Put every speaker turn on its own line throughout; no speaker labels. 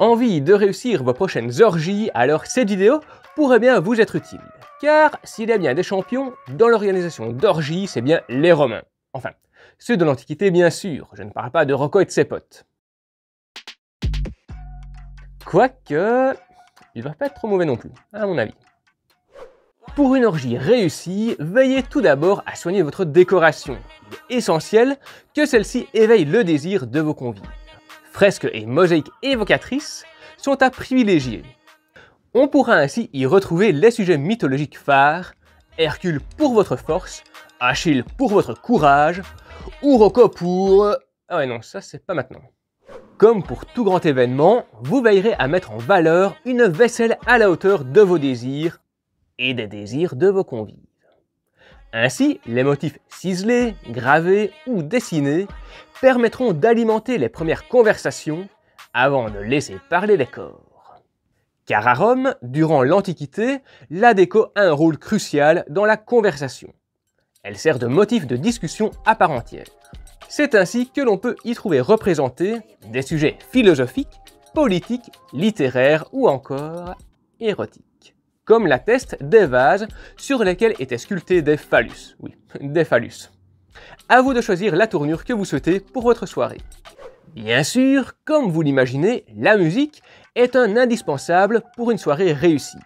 Envie de réussir vos prochaines orgies, alors cette vidéo pourrait bien vous être utile. Car s'il y a bien des champions dans l'organisation d'orgies, c'est bien les Romains. Enfin, ceux de l'Antiquité bien sûr, je ne parle pas de Rocco et de ses potes. Quoique, ils ne doivent pas être trop mauvais non plus, à mon avis. Pour une orgie réussie, veillez tout d'abord à soigner votre décoration. Il est essentiel que celle-ci éveille le désir de vos convives. Fresques et mosaïques évocatrices sont à privilégier. On pourra ainsi y retrouver les sujets mythologiques phares, Hercule pour votre force, Achille pour votre courage, ou Rocco pour... Ah ouais non, ça c'est pas maintenant. Comme pour tout grand événement, vous veillerez à mettre en valeur une vaisselle à la hauteur de vos désirs et des désirs de vos convives. Ainsi, les motifs ciselés, gravés ou dessinés permettront d'alimenter les premières conversations avant de laisser parler les corps. Car à Rome, durant l'Antiquité, la déco a un rôle crucial dans la conversation. Elle sert de motif de discussion à part entière. C'est ainsi que l'on peut y trouver représentés des sujets philosophiques, politiques, littéraires ou encore érotiques. Comme l'attestent des vases sur lesquels étaient sculptés des phallus. Oui, des phallus. À vous de choisir la tournure que vous souhaitez pour votre soirée. Bien sûr, comme vous l'imaginez, la musique est un indispensable pour une soirée réussie.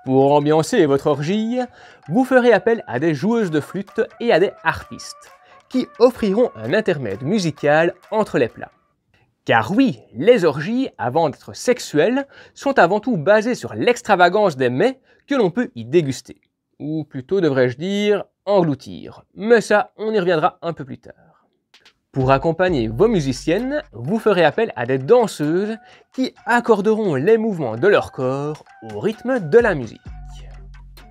Pour ambiancer votre orgie, vous ferez appel à des joueuses de flûte et à des harpistes, qui offriront un intermède musical entre les plats. Car oui, les orgies, avant d'être sexuelles, sont avant tout basées sur l'extravagance des mets que l'on peut y déguster. Ou plutôt devrais-je dire, engloutir. Mais ça, on y reviendra un peu plus tard. Pour accompagner vos musiciennes, vous ferez appel à des danseuses qui accorderont les mouvements de leur corps au rythme de la musique.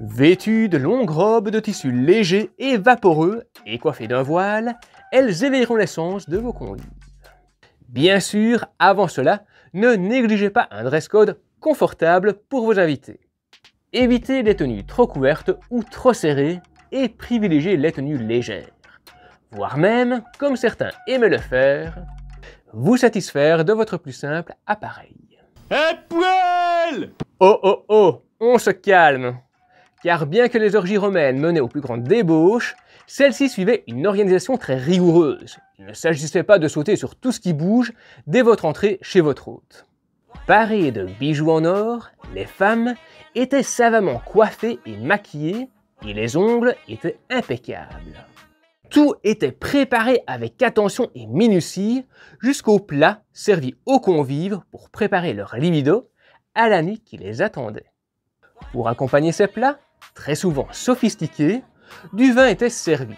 Vêtues de longues robes de tissu léger et vaporeux et coiffées d'un voile, elles éveilleront les sens de vos convives. Bien sûr, avant cela, ne négligez pas un dress code confortable pour vos invités. Évitez les tenues trop couvertes ou trop serrées et privilégiez les tenues légères. Voire même, comme certains aimaient le faire, vous satisfaire de votre plus simple appareil.
Hey, poêle!
Oh oh oh, on se calme. Car bien que les orgies romaines menaient aux plus grandes débauches, celles-ci suivaient une organisation très rigoureuse. Il ne s'agissait pas de sauter sur tout ce qui bouge dès votre entrée chez votre hôte. Parées de bijoux en or, les femmes étaient savamment coiffées et maquillées, et les ongles étaient impeccables. Tout était préparé avec attention et minutie, jusqu'aux plats servis aux convives pour préparer leur libido à la nuit qui les attendait. Pour accompagner ces plats, très souvent sophistiqués, du vin était servi.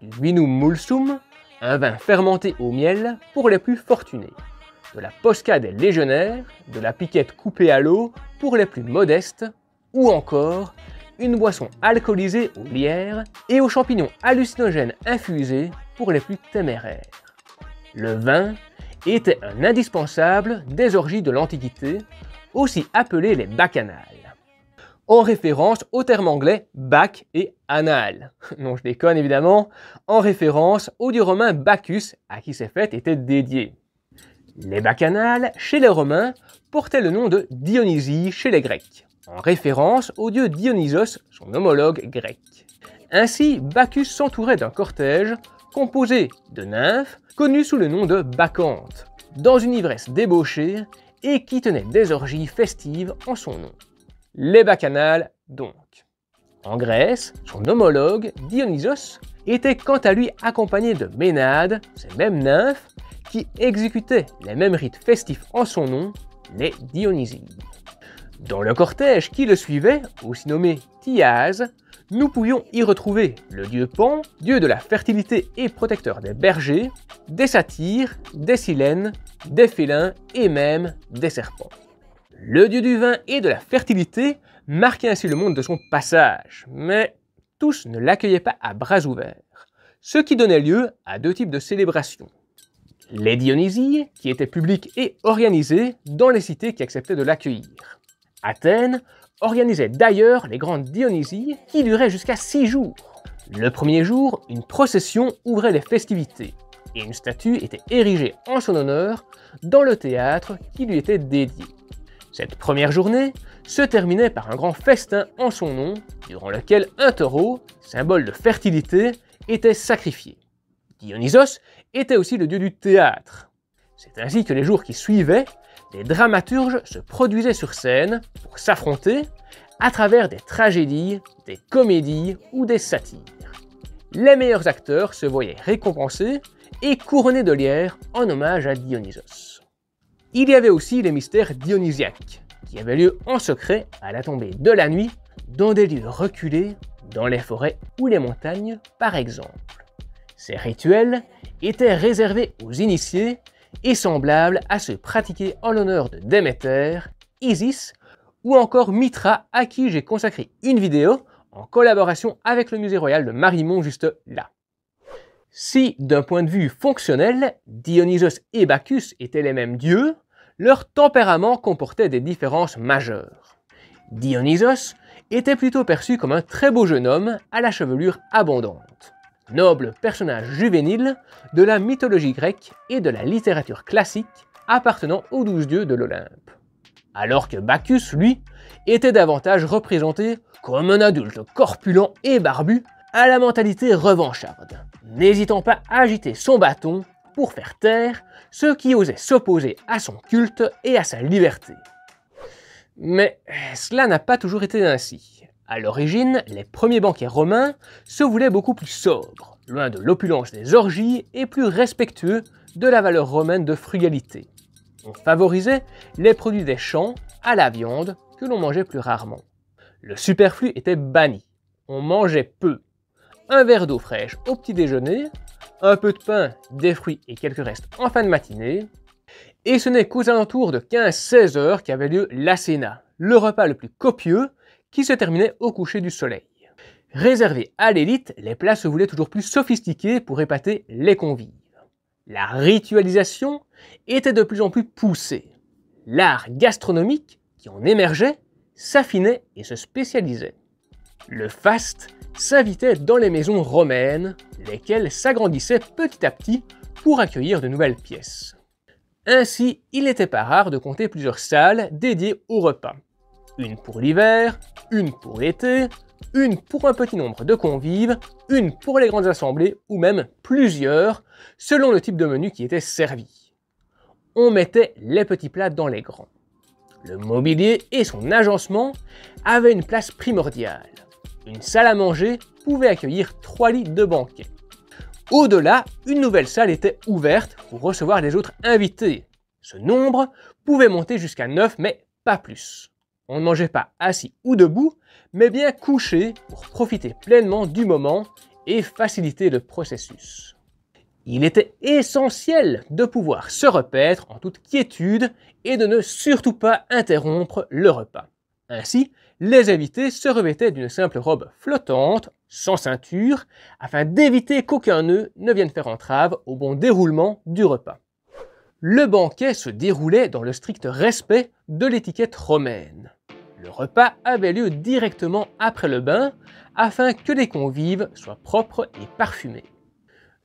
Du vinum mulsum, un vin fermenté au miel pour les plus fortunés. De la posca des légionnaires, de la piquette coupée à l'eau pour les plus modestes, ou encore une boisson alcoolisée au lierre et aux champignons hallucinogènes infusés pour les plus téméraires. Le vin était un indispensable des orgies de l'Antiquité, aussi appelées les bacchanales, en référence au terme anglais bac et anal. Non, je déconne évidemment, en référence au dieu romain Bacchus à qui ces fêtes étaient dédiées. Les bacchanales, chez les Romains, portaient le nom de Dionysie chez les Grecs, en référence au dieu Dionysos, son homologue grec. Ainsi, Bacchus s'entourait d'un cortège composé de nymphes connues sous le nom de bacchantes, dans une ivresse débauchée et qui tenaient des orgies festives en son nom. Les bacchanales donc. En Grèce, son homologue Dionysos était quant à lui accompagné de Ménades, ces mêmes nymphes, qui exécutaient les mêmes rites festifs en son nom, les Dionysies. Dans le cortège qui le suivait, aussi nommé Thiase, nous pouvions y retrouver le dieu Pan, dieu de la fertilité et protecteur des bergers, des satyres, des silènes, des félins et même des serpents. Le dieu du vin et de la fertilité marquait ainsi le monde de son passage, mais tous ne l'accueillaient pas à bras ouverts, ce qui donnait lieu à deux types de célébrations. Les Dionysies, qui étaient publiques et organisées dans les cités qui acceptaient de l'accueillir. Athènes organisait d'ailleurs les grandes Dionysies qui duraient jusqu'à 6 jours. Le premier jour, une procession ouvrait les festivités. et une statue était érigée en son honneur dans le théâtre qui lui était dédié. Cette première journée se terminait par un grand festin en son nom, durant lequel un taureau, symbole de fertilité, était sacrifié. Dionysos était aussi le dieu du théâtre. C'est ainsi que les jours qui suivaient, les dramaturges se produisaient sur scène pour s'affronter à travers des tragédies, des comédies ou des satires. Les meilleurs acteurs se voyaient récompensés et couronnés de lierre en hommage à Dionysos. Il y avait aussi les mystères dionysiaques, qui avaient lieu en secret à la tombée de la nuit, dans des lieux reculés, dans les forêts ou les montagnes par exemple. Ces rituels étaient réservés aux initiés et semblables à ceux pratiqués en l'honneur de Déméter, Isis ou encore Mitra, à qui j'ai consacré une vidéo en collaboration avec le musée royal de Marimont juste là. Si, d'un point de vue fonctionnel, Dionysos et Bacchus étaient les mêmes dieux, leur tempérament comportait des différences majeures. Dionysos était plutôt perçu comme un très beau jeune homme à la chevelure abondante, noble personnage juvénile de la mythologie grecque et de la littérature classique appartenant aux 12 dieux de l'Olympe. Alors que Bacchus, lui, était davantage représenté comme un adulte corpulent et barbu à la mentalité revancharde, n'hésitant pas à agiter son bâton pour faire taire ceux qui osaient s'opposer à son culte et à sa liberté. Mais cela n'a pas toujours été ainsi. À l'origine, les premiers banquets romains se voulaient beaucoup plus sobres, loin de l'opulence des orgies et plus respectueux de la valeur romaine de frugalité. On favorisait les produits des champs à la viande que l'on mangeait plus rarement. Le superflu était banni, on mangeait peu. Un verre d'eau fraîche au petit déjeuner, un peu de pain, des fruits et quelques restes en fin de matinée, et ce n'est qu'aux alentours de 15-16 heures qu'avait lieu l'Acéna, le repas le plus copieux qui se terminait au coucher du soleil. Réservé à l'élite, les plats se voulaient toujours plus sophistiqués pour épater les convives. La ritualisation était de plus en plus poussée. L'art gastronomique, qui en émergeait, s'affinait et se spécialisait. Le faste s'invitait dans les maisons romaines, lesquelles s'agrandissaient petit à petit pour accueillir de nouvelles pièces. Ainsi, il n'était pas rare de compter plusieurs salles dédiées au repas. Une pour l'hiver, une pour l'été, une pour un petit nombre de convives, une pour les grandes assemblées ou même plusieurs, selon le type de menu qui était servi. On mettait les petits plats dans les grands. Le mobilier et son agencement avaient une place primordiale. Une salle à manger pouvait accueillir 3 lits de banquet. Au-delà, une nouvelle salle était ouverte pour recevoir les autres invités. Ce nombre pouvait monter jusqu'à 9, mais pas plus. On ne mangeait pas assis ou debout, mais bien couché pour profiter pleinement du moment et faciliter le processus. Il était essentiel de pouvoir se repaître en toute quiétude et de ne surtout pas interrompre le repas. Ainsi, les invités se revêtaient d'une simple robe flottante, sans ceinture, afin d'éviter qu'aucun nœud ne vienne faire entrave au bon déroulement du repas. Le banquet se déroulait dans le strict respect de l'étiquette romaine. Le repas avait lieu directement après le bain, afin que les convives soient propres et parfumés.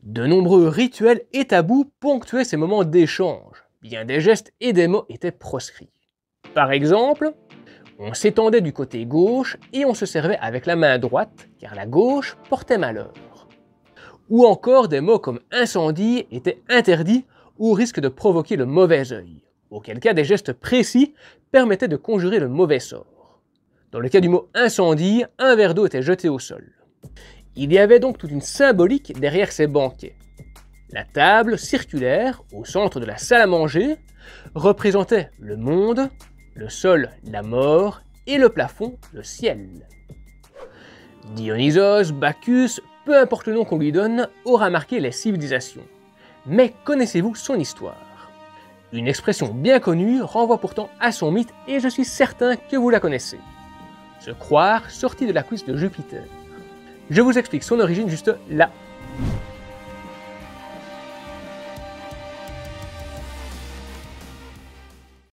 De nombreux rituels et tabous ponctuaient ces moments d'échange. Bien des gestes et des mots étaient proscrits. Par exemple, on s'étendait du côté gauche et on se servait avec la main droite, car la gauche portait malheur. Ou encore des mots comme incendie étaient interdits au risque de provoquer le mauvais œil, auquel cas des gestes précis permettaient de conjurer le mauvais sort. Dans le cas du mot incendie, un verre d'eau était jeté au sol. Il y avait donc toute une symbolique derrière ces banquets. La table circulaire, au centre de la salle à manger, représentait le monde, le sol, la mort, et le plafond, le ciel. Dionysos, Bacchus, peu importe le nom qu'on lui donne, aura marqué les civilisations. Mais connaissez-vous son histoire? Une expression bien connue renvoie pourtant à son mythe et je suis certain que vous la connaissez. Se croire sorti de la cuisse de Jupiter. Je vous explique son origine juste là.